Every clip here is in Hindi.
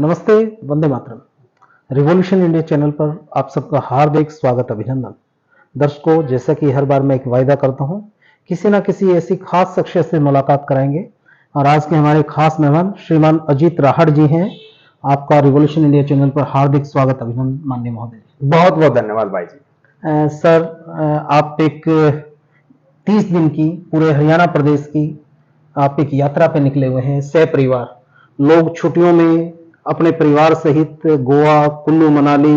नमस्ते, Vande Mataram. Revolution India channel पर आप सबका हार्दिक स्वागत, अभिनंदन। दर्शकों, जैसा कि हर बार मैं एक वायदा करता हूं, किसी ना किसी ऐसी खास शख्सियत से मुलाकात कराएंगे और आज के हमारे खास मेहमान श्रीमान अजीत राहड़ जी हैं। आपका रिवॉल्यूशन इंडिया चैनल पर हार्दिक स्वागत, अभिनंदन माननीय महोदय। बहुत बहुत धन्यवाद भाई जी। सर, आप एक 30 दिन की पूरे हरियाणा प्रदेश की आप एक यात्रा पे निकले हुए हैं सह-परिवार। लोग छुट्टियों में अपने परिवार सहित गोवा, कुल्लू मनाली,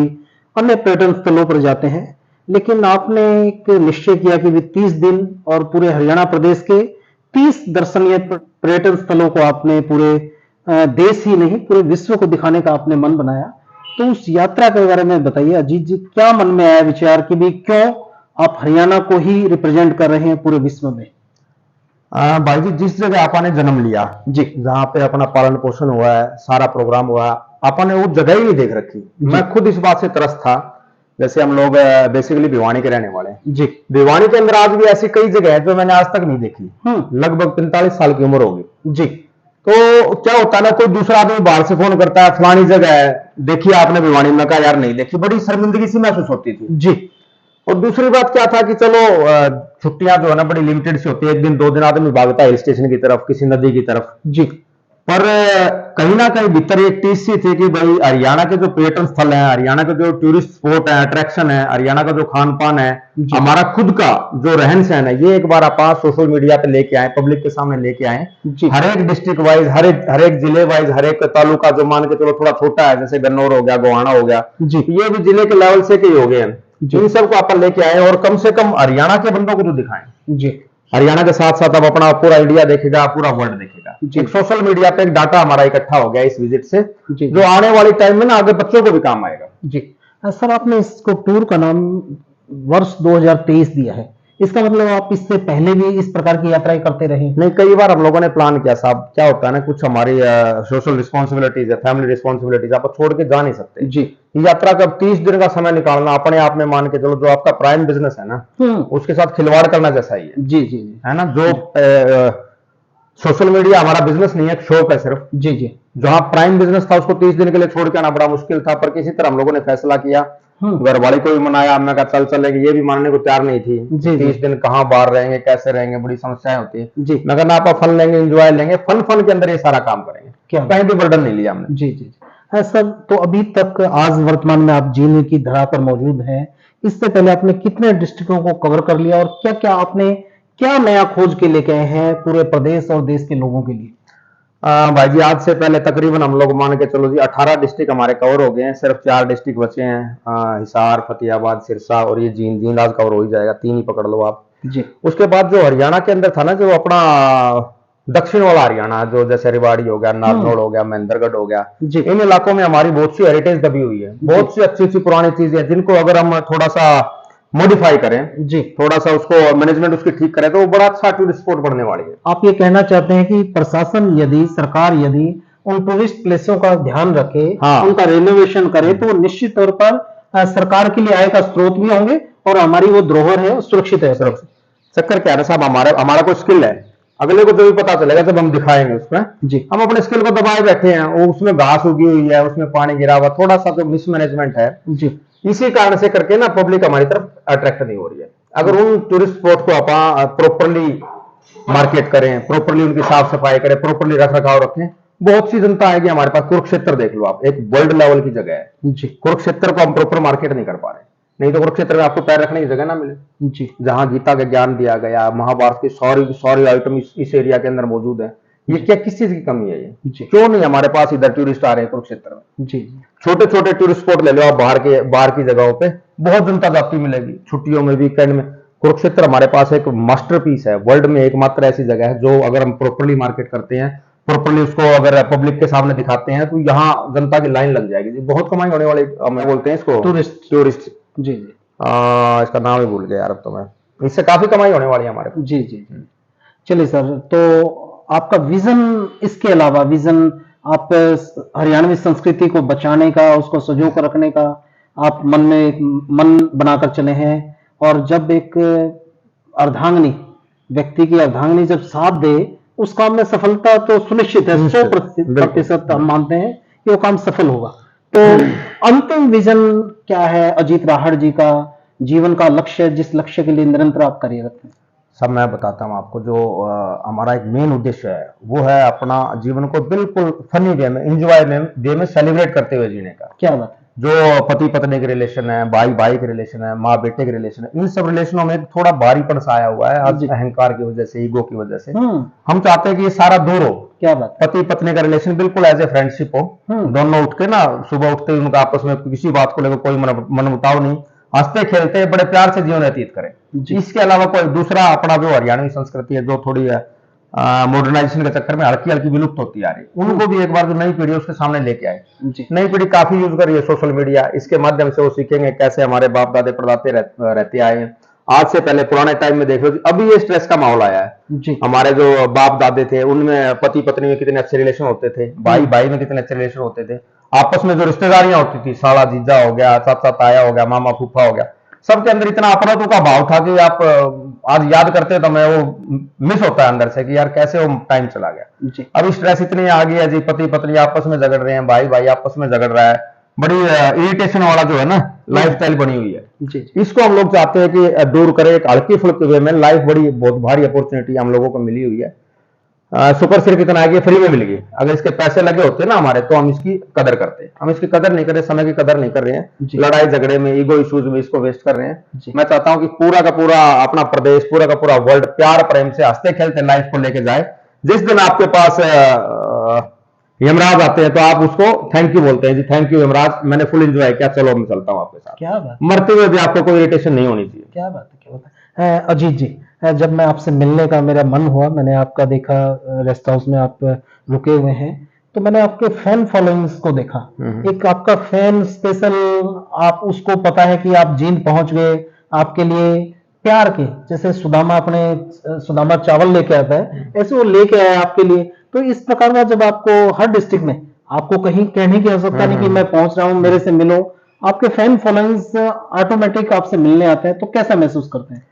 अन्य पर्यटन स्थलों पर जाते हैं, लेकिन आपने एक निश्चय किया कि भी 30 दिन और पूरे हरियाणा प्रदेश के 30 दर्शनीय पर्यटन स्थलों को आपने पूरे देश ही नहीं पूरे विश्व को दिखाने का आपने मन बनाया। तो उस यात्रा के बारे में बताइए अजीत जी, क्या मन में आया विचार कि भी क्यों आप हरियाणा को ही रिप्रेजेंट कर रहे हैं पूरे विश्व में? भाई जी, जिस जगह आपने जन्म लिया जी, जहाँ पे अपना पालन पोषण हुआ है, सारा प्रोग्राम हुआ, आपने वो जगह ही नहीं देख रखी। मैं खुद इस बात से त्रस्त था। जैसे हम लोग बेसिकली भिवानी के रहने वाले हैं जी। भिवानी के अंदर आज भी ऐसी कई जगह है जो मैंने आज तक नहीं देखी। लगभग 45 साल की उम्र होगी जी। तो क्या होता है ना, कोई दूसरा आदमी बाहर से फोन करता है, फलानी जगह है देखिए आपने भिवानी में, कहा यार नहीं देखी, बड़ी शर्मिंदगी सी महसूस होती थी जी। और दूसरी बात क्या था कि चलो छुट्टियां जो है ना बड़ी लिमिटेड सी होती है, एक दिन दो दिन आदमी भागता है हिल स्टेशन की तरफ, किसी नदी की तरफ जी। पर कहीं ना कहीं भीतर एक टीस सी थी कि भाई हरियाणा के जो पर्यटन स्थल है, हरियाणा के जो टूरिस्ट स्पॉट है, अट्रैक्शन है, हरियाणा का जो खान पान है, हमारा खुद का जो रहन सहन है, ये एक बार आप सोशल मीडिया पे लेके आए, पब्लिक के सामने लेके आए। हर एक डिस्ट्रिक्ट वाइज, हर एक जिले वाइज, हर एक तालुका जो मान के चलो थोड़ा छोटा है, जैसे गन्नौर हो गया, गोहाना हो गया जी, ये भी जिले के लेवल से के हो गए हैं। इन सबको अपन लेके आए और कम से कम हरियाणा के बंदों को तो दिखाएं जी। हरियाणा के साथ साथ अब अपना पूरा इंडिया देखेगा, पूरा वर्ल्ड देखेगा। एक सोशल मीडिया पे एक डाटा हमारा इकट्ठा हो गया इस विजिट से, जो आने वाली टाइम में ना आगे बच्चों को भी काम आएगा जी। सर, आपने इसको टूर का नाम वर्ष 2023 दिया है, इसका मतलब आप इससे पहले भी इस प्रकार की यात्राएं करते रहे? नहीं, कई बार हम लोगों ने प्लान किया साहब। क्या होता है ना, कुछ हमारी सोशल रिस्पॉन्सिबिलिटीज है, फैमिली रिस्पॉन्सिबिलिटीज, आप छोड़ के जा नहीं सकते जी। यात्रा का 30 दिन का समय निकालना अपने आप में मान के चलो, जो आपका प्राइम बिजनेस है ना, उसके साथ खिलवाड़ करना जैसा ही है जी जी जी, है ना। जो सोशल मीडिया हमारा बिजनेस नहीं है, शौक है सिर्फ जी जी। जहां प्राइम बिजनेस था उसको 30 दिन के लिए छोड़ के आना बड़ा मुश्किल था, पर किसी तरह हम लोगों ने फैसला किया। घर वाले को भी मनाया, मैं कहा चल चलेंगे, ये भी मानने को तैयार नहीं थी जी। 30 दिन कहाँ बाहर रहेंगे, कैसे रहेंगे, बड़ी समस्याएं होती है जी। मैं कहना आप फन लेंगे, एंजॉय लेंगे, फन के अंदर ये सारा काम करेंगे, क्या कहीं भी बर्डन नहीं लिया हमने जी जी। है सर, तो अभी तक आज वर्तमान में आप जीने की धरा पर मौजूद हैं, इससे पहले आपने कितने डिस्ट्रिक्टों को कवर कर लिया और क्या क्या आपने क्या नया खोज के लेके आए हैं पूरे प्रदेश और देश के लोगों के लिए? भाई जी, आज से पहले तकरीबन हम लोग मान के चलो जी 18 डिस्ट्रिक्ट हमारे कवर हो गए हैं। सिर्फ 4 डिस्ट्रिक्ट बचे हैं, हिसार, फतेहाबाद, सिरसा और ये जींद आज कवर हो ही जाएगा, 3 ही पकड़ लो आप जी। उसके बाद जो हरियाणा के अंदर था ना, जो अपना दक्षिण वाला हरियाणा, जो जैसे रिवाड़ी हो गया, नारनौल हो गया, महेंद्रगढ़ हो गया जी, इन इलाकों में हमारी बहुत सी हेरिटेज दबी हुई है, बहुत सी अच्छी अच्छी पुरानी चीजें जिनको अगर हम थोड़ा सा मॉडिफाई करें जी, थोड़ा सा उसको मैनेजमेंट उसकी ठीक करें, तो वो बड़ा अच्छा टूरिस्ट स्पॉट बनने वाली है। आप ये कहना चाहते हैं कि प्रशासन यदि, सरकार यदि उन टूरिस्ट प्लेसों का ध्यान रखे, उनका रेनोवेशन करे, तो निश्चित तौर पर सरकार के लिए आय का स्रोत भी होंगे और हमारी वो धरोहर है सुरक्षित है। चक्कर क्या है साहब, हमारा कोई स्किल है, अगले को जो भी पता चलेगा जब हम दिखाएंगे उसमें जी। हम अपने स्किल को दबाए बैठे हैं, वो उसमें घास उगी हुई है, उसमें पानी गिरा हुआ, थोड़ा सा जो मिसमैनेजमेंट है जी, इसी कारण से करके ना पब्लिक हमारी तरफ अट्रैक्ट नहीं हो रही है। अगर उन टूरिस्ट स्पॉट को आप प्रॉपरली मार्केट करें, प्रॉपरली उनकी साफ सफाई करें, प्रॉपरली रख रखाव रखें, बहुत सी जनता आएगी हमारे पास। कुरुक्षेत्र देख लो आप, एक वर्ल्ड लेवल की जगह है जी। कुरुक्षेत्र को हम प्रॉपर मार्केट नहीं कर पा रहे, नहीं तो कुरुक्षेत्र में आपको पैर रखने की जगह ना मिले जी। जहां गीता का ज्ञान दिया गया, महाभारत की सारी आइटम इस एरिया के अंदर मौजूद है। ये क्या, किस चीज की कमी है ये जी? क्यों नहीं हमारे पास इधर टूरिस्ट आ रहे हैं कुरुक्षेत्र में जी? छोटे छोटे टूरिस्ट स्पॉट ले लो आप, बाहर की जगहों पे बहुत जनता जाती मिलेगी, छुट्टियों में, वीकेंड में। कुरुक्षेत्र हमारे पास एक मास्टरपीस है, वर्ल्ड में एकमात्र ऐसी जगह है जो अगर हम प्रॉपरली मार्केट करते हैं, प्रॉपरली उसको अगर पब्लिक के सामने दिखाते हैं, तो यहाँ जनता की लाइन लग जाएगी जी। बहुत कमाई होने वाली, हम बोलते हैं इसको टूरिस्ट जी। इसका नाम ही भूल गया यार अब तो मैं, इससे काफी कमाई होने वाली है हमारे जी जी। चलिए सर, तो आपका विजन, इसके अलावा विजन, आप हरियाणवी संस्कृति को बचाने का, उसको संजो कर रखने का आप मन बनाकर चले हैं, और जब एक अर्धांगिनी, व्यक्ति की अर्धांगिनी जब साथ दे, उस काम में सफलता तो सुनिश्चित है, 100% हम मानते हैं कि वो काम सफल होगा। तो अंतिम विजन क्या है अजीत राहड़ जी का, जीवन का लक्ष्य, जिस लक्ष्य के लिए निरंतर आप कार्यरत हैं? सब मैं बताता हूँ आपको। जो हमारा एक मेन उद्देश्य है वो है अपना जीवन को बिल्कुल फनी वे में, एंजॉय वे में सेलिब्रेट करते हुए जीने का। क्या बात है। जो पति पत्नी के रिलेशन है, भाई भाई के रिलेशन है, माँ बेटे के रिलेशन है, इन सब रिलेशनों में थोड़ा भारीपन सा आया हुआ है आज जी। अहंकार की वजह से, ईगो की वजह से। हम्म। हम चाहते हैं कि ये सारा दूर हो। क्या बात है। पति पत्नी का रिलेशन बिल्कुल एज ए फ्रेंडशिप हो। दोनों उठ के ना सुबह उठते ही उनका आपस में किसी बात को लेकर कोई मनमुटाव नहीं, हंसते खेलते बड़े प्यार से जीवन व्यतीत करें। इसके अलावा कोई दूसरा अपना जो हरियाणवी संस्कृति है जो थोड़ी मॉडर्नाइजेशन के चक्कर में हल्की हल्की विलुप्त होती आ रही, उनको भी एक बार जो नई पीढ़ी है उसके सामने लेके आए। नई पीढ़ी काफी यूज कर रही है सोशल मीडिया, इसके माध्यम से वो सीखेंगे कैसे हमारे बाप दादे परदाते रहते आए हैं। आज से पहले पुराने टाइम में देख लो, अभी ये स्ट्रेस का माहौल आया है। हमारे जो बाप दादे थे उनमें पति पत्नी में कितने अच्छे रिलेशन होते थे, भाई भाई में कितने अच्छे रिलेशन होते थे, आपस में जो रिश्तेदारियां होती थी, साला जीजा हो गया, चाचा ताया हो गया, मामा फूफा हो गया, सबके अंदर इतना अपनत्व का भाव था कि आप आज याद करते तो मैं वो मिस होता है अंदर से कि यार कैसे वो टाइम चला गया। अब स्ट्रेस इतनी आ गई है जी, पति पत्नी आपस में झगड़ रहे हैं, भाई भाई आपस में झगड़ रहा है, बड़ी इरिटेशन वाला जो है ना लाइफस्टाइल बनी हुई है। इसको हम लोग चाहते हैं कि दूर करें, एक हल्की फुल्की वे में। लाइफ बड़ी बहुत भारी अपॉर्चुनिटी हम लोगों को मिली हुई है। शुक्र सिर्फ इतना है कि फ्री में मिल गई। अगर इसके पैसे लगे होते ना हमारे तो हम इसकी कदर करते, हम इसकी कदर नहीं कर रहे, समय की कदर नहीं कर रहे हैं, लड़ाई झगड़े में, ईगो इश्यूज में इसको वेस्ट कर रहे हैं। मैं चाहता हूं कि पूरा का पूरा अपना प्रदेश, पूरा का पूरा वर्ल्ड प्यार प्रेम से हंसते खेलते लाइफ को लेके जाए। जिस दिन आपके पास यमराज आते हैं तो आप उसको थैंक यू बोलते हैं, जी थैंक यू यमराज, मैंने फुल एंजॉय किया, चलो मैं चलता हूँ आपके साथ। क्या बात। मरते हुए भी आपको कोई इरिटेशन नहीं होनी चाहिए। क्या बात है, क्या बात है। अजीत जी, जब मैं आपसे मिलने का मेरा मन हुआ, मैंने आपका देखा रेस्ट हाउस में आप रुके हुए हैं, तो मैंने आपके फैन फॉलोइंग्स को देखा। एक आपका फैन स्पेशल, आप उसको पता है कि आप जींद पहुंच गए, आपके लिए प्यार के, जैसे सुदामा अपने सुदामा चावल लेके आता है, ऐसे वो लेके आया आपके लिए। तो इस प्रकार का जब आपको हर डिस्ट्रिक्ट में, आपको कहीं कहने की आवश्यकता नहीं कि मैं पहुंच रहा हूं, मेरे से मिलो, आपके फैन फॉलोइंग्स ऑटोमेटिक आपसे मिलने आते हैं, तो कैसा महसूस करते हैं?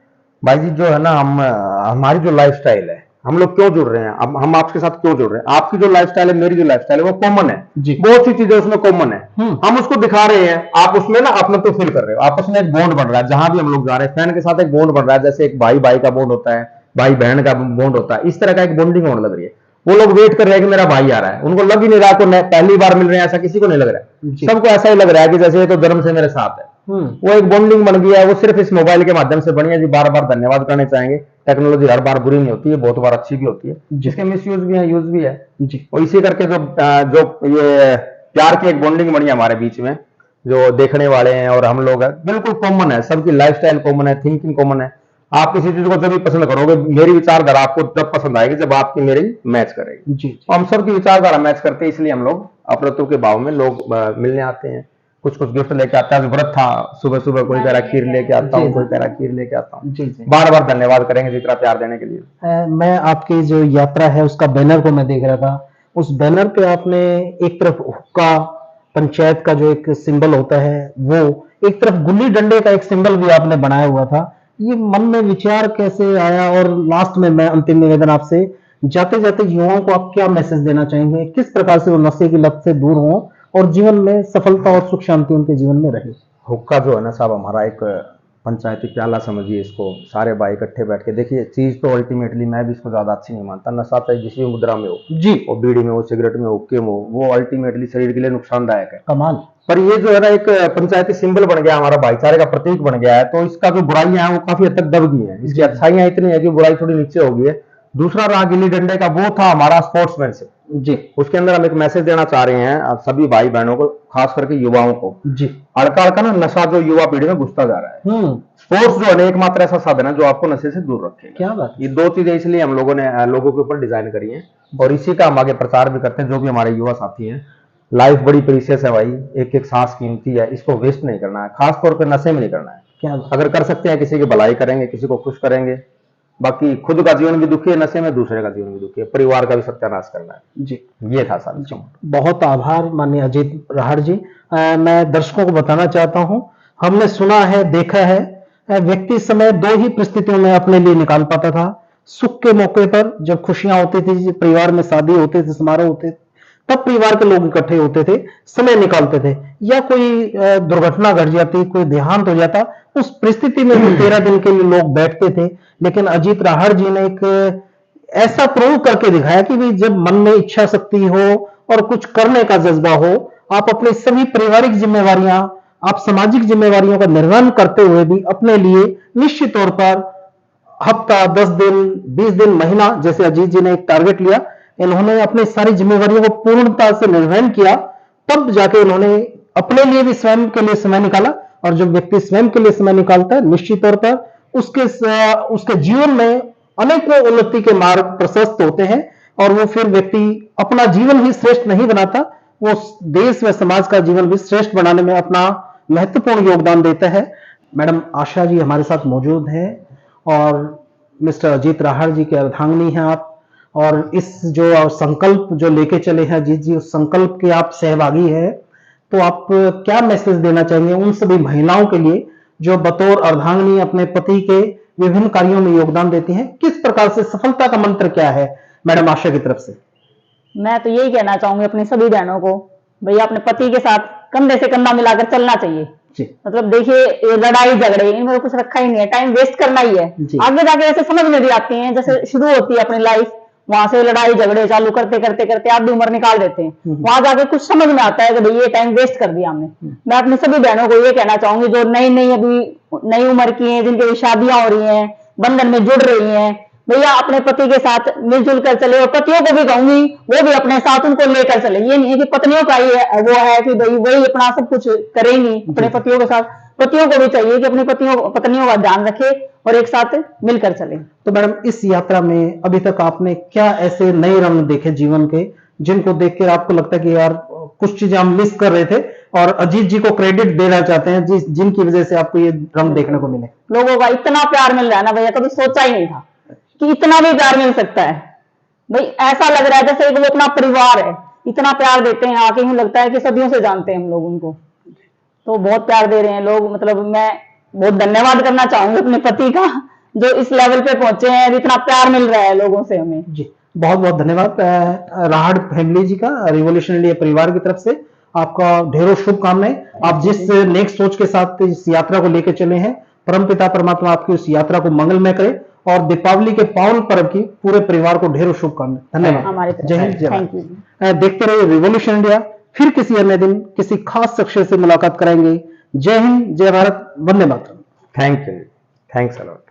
भाई जी जो है ना, हमारी जो लाइफस्टाइल है, हम लोग क्यों जुड़ रहे हैं, अब हम आपके साथ क्यों जुड़ रहे हैं, आपकी जो लाइफस्टाइल है, मेरी जो लाइफस्टाइल है वो कॉमन है जी। बहुत सी चीजें उसमें कॉमन है, हम उसको दिखा रहे हैं, आप उसमें ना अपना तो फील कर रहे हो, आपस में एक बॉन्ड बन रहा है। जहां भी हम लोग जा रहे हैं फैन के साथ एक बॉन्ड बन रहा है, जैसे एक भाई भाई का बॉन्ड होता है, भाई बहन का बॉन्ड होता है, इस तरह का एक बॉन्डिंग होने लग रही है। वो लोग वेट कर रहे हैं कि मेरा भाई आ रहा है, उनको लग ही नहीं रहा को पहली बार मिल रहे हैं, ऐसा किसी को नहीं लग रहा है, सबको ऐसा ही लग रहा है कि जैसे ये तो जन्म से मेरे साथ है। वो एक बॉन्डिंग बन गया है, वो सिर्फ इस मोबाइल के माध्यम से बनी है जी। बार बार धन्यवाद करने चाहेंगे। टेक्नोलॉजी हर बार बुरी नहीं होती है, बहुत बार अच्छी भी होती है, जिसके मिस यूज भी है, यूज भी है जी। और इसी करके जो ये प्यार की एक बॉन्डिंग बनी है हमारे बीच में, जो देखने वाले हैं और हम लोग हैं, बिल्कुल कॉमन है, सबकी लाइफस्टाइल कॉमन है, थिंकिंग कॉमन है। आप किसी चीज को जब भी पसंद करोगे, मेरी विचारधारा आपको तब पसंद आएगी जब आपकी मेरी मैच करेगी जी। हम सबकी विचारधारा मैच करते हैं, इसलिए हम लोग अपनत्व के भाव में लोग मिलने आते हैं। कुछ कुछ गिफ्ट लेके आता है, व्रत था, सुबह सुबह कोई कह रहा खीर लेके आता हूँ, कोई कह रहा खीर लेके आता हूँ जी। बार बार धन्यवाद करेंगे जितना प्यार देने के लिए। मैं आपकी जो यात्रा है उसका बैनर को मैं देख रहा था, उस बैनर पे आपने एक तरफ हुक्का पंचायत का जो एक सिंबल होता है वो, एक तरफ गुल्ली डंडे का एक सिंबल भी आपने बनाया हुआ था। ये मन में विचार कैसे आया? और लास्ट में मैं अंतिम निवेदन आपसे, जाते जाते युवाओं को आप क्या मैसेज देना चाहेंगे, किस प्रकार से वो नशे की लत से दूर हों और जीवन में सफलता और सुख शांति उनके जीवन में रहे? हुक्का जो है ना साहब, हमारा एक पंचायती प्याला समझिए इसको, सारे भाई इकट्ठे बैठ के देखिए। चीज तो अल्टीमेटली मैं भी इसको ज्यादा अच्छी नहीं मानता, नशा चाहे जिस भी मुद्रा में हो जी, वो बीड़ी में हो, सिगरेट में हो, हुक्के में हो, वो अल्टीमेटली शरीर के लिए नुकसानदायक है। कमाल। पर ये जो है ना एक पंचायती सिंबल बन गया, हमारा भाईचारे का प्रतीक बन गया है, तो इसका जो बुराइयां हैं वो काफी हद तक दब गई हैं, इसकी अच्छाइयां इतनी है कि बुराई थोड़ी नीचे हो गई है। दूसरा रहा गिल्ली डंडे का, वो था हमारा स्पोर्ट्समैनशिप जी। उसके अंदर हम एक मैसेज देना चाह रहे हैं सभी भाई बहनों को, खास करके युवाओं को जी। अड़का अड़का ना नशा जो युवा पीढ़ी में घुसता जा रहा है, स्पोर्ट्स जो है एकमात्र ऐसा साधन है जो आपको नशे से दूर रखेगा। क्या बात। ये दो चीजें इसलिए हम लोगों ने लोगों के ऊपर डिजाइन करी है और इसी का हम आगे प्रचार भी करते हैं। जो भी हमारे युवा साथी हैं, लाइफ बड़ी प्रीशियस है भाई, एक एक सांस कीमती है, इसको वेस्ट नहीं करना है, खासतौर पर नशे में नहीं करना है। क्या अगर कर सकते हैं किसी की भलाई करेंगे, किसी को खुश करेंगे, बाकी खुद का जीवन भी दुखी है नशे में, दूसरे का जीवन भी दुखी है, परिवार का भी सत्यानाश करना है जी। ये था सर जी। बहुत आभार माननीय अजीत राहड़ जी। मैं दर्शकों को बताना चाहता हूं, हमने सुना है, देखा है, व्यक्ति समय दो ही परिस्थितियों में अपने लिए निकाल पाता था। सुख के मौके पर, जब खुशियां होती थी, परिवार में शादी होते थे, समारोह होते, तब परिवार के लोग इकट्ठे होते थे, समय निकालते थे। या कोई दुर्घटना घट जाती, कोई देहांत हो जाता, उस परिस्थिति में भी 13 दिन के लिए लोग बैठते थे। लेकिन अजीत राहड़ जी ने एक ऐसा प्रूव करके दिखाया कि भी जब मन में इच्छा शक्ति हो और कुछ करने का जज्बा हो, आप अपनी सभी पारिवारिक जिम्मेवारियां, आप सामाजिक जिम्मेवारियों का निर्वहन करते हुए भी अपने लिए निश्चित तौर पर हफ्ता, 10 दिन, 20 दिन, महीना, जैसे अजीत जी ने एक टारगेट लिया, इन्होंने अपनी सारी जिम्मेवारियों को पूर्णता से निर्वहन किया। तब जाके इन्होंने अपने लिए भी स्वयं के लिए समय निकाला। और जब व्यक्ति स्वयं के लिए समय निकालता है, निश्चित तौर पर उसके जीवन में अनेकों उन्नति के मार्ग प्रशस्त होते हैं। और वो फिर व्यक्ति अपना जीवन ही श्रेष्ठ नहीं बनाता, वो देश व समाज का जीवन भी श्रेष्ठ बनाने में अपना महत्वपूर्ण योगदान देता है। मैडम आशा जी हमारे साथ मौजूद हैं और मिस्टर अजीत राहड़ जी के अर्धांगिनी हैं आप। और इस जो संकल्प जो लेके चले हैं अजीत जी, उस संकल्प के आप सहभागी हैं। तो आप क्या मैसेज देना चाहेंगे उन सभी महिलाओं के लिए जो बतौर अर्धांगिनी अपने पति के विभिन्न कार्यों में योगदान देती हैं? किस प्रकार से सफलता का मंत्र क्या है मैडम आशा की तरफ से? मैं तो यही कहना चाहूंगी अपनी सभी बहनों को, भैया अपने पति के साथ कंधे से कंधा मिलाकर चलना चाहिए। मतलब देखिए, ये लड़ाई झगड़े इनमें कुछ रखा ही नहीं है, टाइम वेस्ट करना ही है। आगे जाके ऐसे समझ में भी आती है, जैसे शुरू होती है अपनी लाइफ, वहां से लड़ाई झगड़े चालू करते करते करते आधी उम्र निकाल देते हैं। वहां जाके कुछ समझ में आता है कि भाई ये टाइम वेस्ट कर दिया हमने। मैं अपनी सभी बहनों को ये कहना चाहूंगी जो नई नई अभी नई उम्र की हैं, जिनकी शादियां हो रही हैं, बंधन में जुड़ रही हैं, भैया अपने पति के साथ मिलजुल कर चले। और पतियों को भी कहूंगी वो भी अपने साथ उनको लेकर चले। ये नहीं है कि पत्नियों का ही वो है कि भाई वही अपना सब कुछ करेंगी अपने पतियों के साथ। पतियों को भी चाहिए कि अपनी पत्नियों का ध्यान रखे और एक साथ मिलकर चले। तो मैडम इस यात्रा में अभी तक आपने क्या ऐसे नए रंग देखे जीवन के, जिनको देखकर आपको लगता है कि यार कुछ चीजें हम मिस कर रहे थे और अजीत जी को क्रेडिट देना चाहते हैं जिनकी वजह से आपको ये रंग देखने को मिले? लोगों का इतना प्यार मिल रहा है ना भैया, कभी सोचा ही नहीं था कि इतना भी प्यार मिल सकता है। भाई ऐसा लग रहा है जैसे वो अपना परिवार है, इतना प्यार देते हैं आके, यूं लगता है कि सदियों से जानते हैं हम लोग उनको। तो बहुत प्यार दे रहे हैं लोग। मतलब मैं बहुत धन्यवाद करना चाहूंगी अपने पति का, जो इस लेवल पे पहुंचे हैं, इतना प्यार मिल रहा है लोगों से हमें। जी बहुत बहुत धन्यवाद राहड़ फैमिली जी का, रिवोल्यूशन इंडिया परिवार की तरफ से आपका ढेरों शुभकामनाएं। आप जिस नेक्स्ट सोच के साथ इस यात्रा को लेकर चले हैं, परमपिता परमात्मा आपकी उस यात्रा को मंगलमय करे और दीपावली के पावन पर्व की पूरे परिवार को ढेरों शुभकामनाएं। धन्यवाद। जय हिंद, जय भारत। देखते रहिए रिवोल्यूशन इंडिया। फिर किसी अन्य दिन किसी खास शख्स से मुलाकात कराएंगे। जय हिंद, जय भारत, वंदे मातरम। Thank you, thanks a lot.